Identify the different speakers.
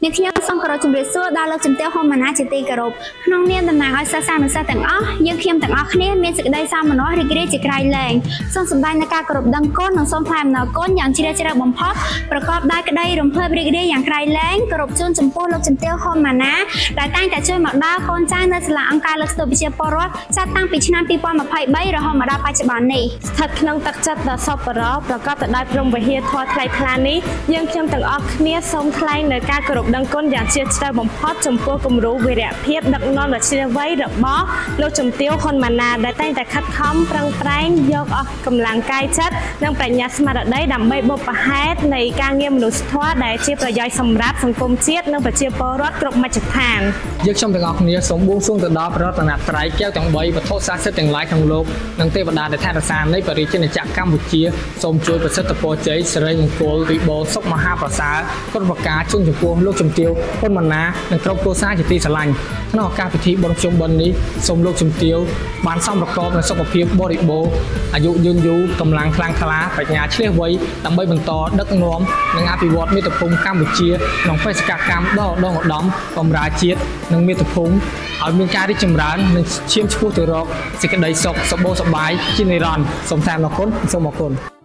Speaker 1: អ្នកខ្ញុំសូមគោរពជំរាបសួរដល់លោកជំទាវ ហ៊ុន ម៉ាណា ជាទីគោរពក្នុងនាមតំណាងឲ្យសិស្សានុសិស្សទាំងអស់យើងខ្ញុំទាំងអស់គ្នាមានសេចក្តីសោមនស្សរីករាយជាក្រៃលែងសូមសម្ដែងនូវការគោរពដឹងគុណនិងសូមថ្លែងអំណរគុណយ៉ាងជ្រាលជ្រៅបំផុតប្រកបដោយក្តីរំភើបរីករាយយ៉ាងក្រៃលែងគោរពជូនចំពោះលោកជំទាវ ហ៊ុន ម៉ាណាដែលតែងតែជួយមកដល់កូនចៅនៅសាលាអង្គការលើកស្ទួយប្រជាពលរដ្ឋចាប់តាំងពីឆ្នាំ 2023 រហូតមកដល់បច្ចុប្បន្ននេះស្ថិតក្នុងទឹកចិត្តដ៏សប្បុរសប្រកបទៅដោយព្រហ្មវិហារធម៌ថ្លៃថ្លានេះយើងខ្ញុំទាំងអស់គ្នាសូមថ្លែងនូវការគោរពដឹងគុណយ៉ាងជ្រាលជ្រៅបំផុតចំពោះគំរូវីរភាពដឹកនាំដ៏ឈ្លាសវៃរបស់លោកជំទាវ ហ៊ុន ម៉ាណាដែលតែងតែខិតខំប្រឹងប្រែងយកអស់កម្លាំងកាយចិត្តនិងប្រាជ្ញាស្មារតីដើម្បីបុព្វហេតុនៃការងារមនុស្សធម៌ដែលជាប្រយោជន៍សម្រាប់សង្គមជាតិនិងប្រជាពលរដ្ឋគ្រប់មជ្ឈដ្ឋាន
Speaker 2: យើងខ្ញុំទាំងអស់គ្នាសូមបួងសួងទៅដល់ព្រះរតនត្រ័យ កែវទាំង3វត្ថុស័ក្តិសិទ្ធិទាំងឡាយក្នុងលោកនិងទេវតាដែលថែរក្សានៃបរិជាណាចក្រកម្ពុជាសូមជួយប្រសិទ្ធពរជ័យសិរីមង្គលវិបលសុខមហាប្រសើរគ្រប់ប្រការជូនចំពោះលោកជំទាវ ហ៊ុន ម៉ាណានិងក្រុមគ្រួសារជាទីស្រឡាញ់ក្នុងឱកាសពិធីបុណ្យភ្ជុំបិណ្ឌនេះសូមលោកជំទាវបានសំប្រកបនូវសុខភាពបរិបូរណ៍អាយុយឺនយូរកម្លាំងខ្លាំងក្លាប្រាជ្ញាឈ្លាសវៃដើម្បីបន្តដឹកនាំនិងអភិវឌ្ឍមាតុភូមិកម្ពុជាក្នុងបេសកកម្មដ៏ឧត្តមឧត្តមបម្រើជាតិនិងមាតុភូមិឲ្យមានការរីកចម្រើននិងឈានឆ្ពោះទៅរកសេចក្តីសុខសម្បូរសប្បាយជានិរន្តរ៍សូមថ្លែងអរគុណសូមអរគុណ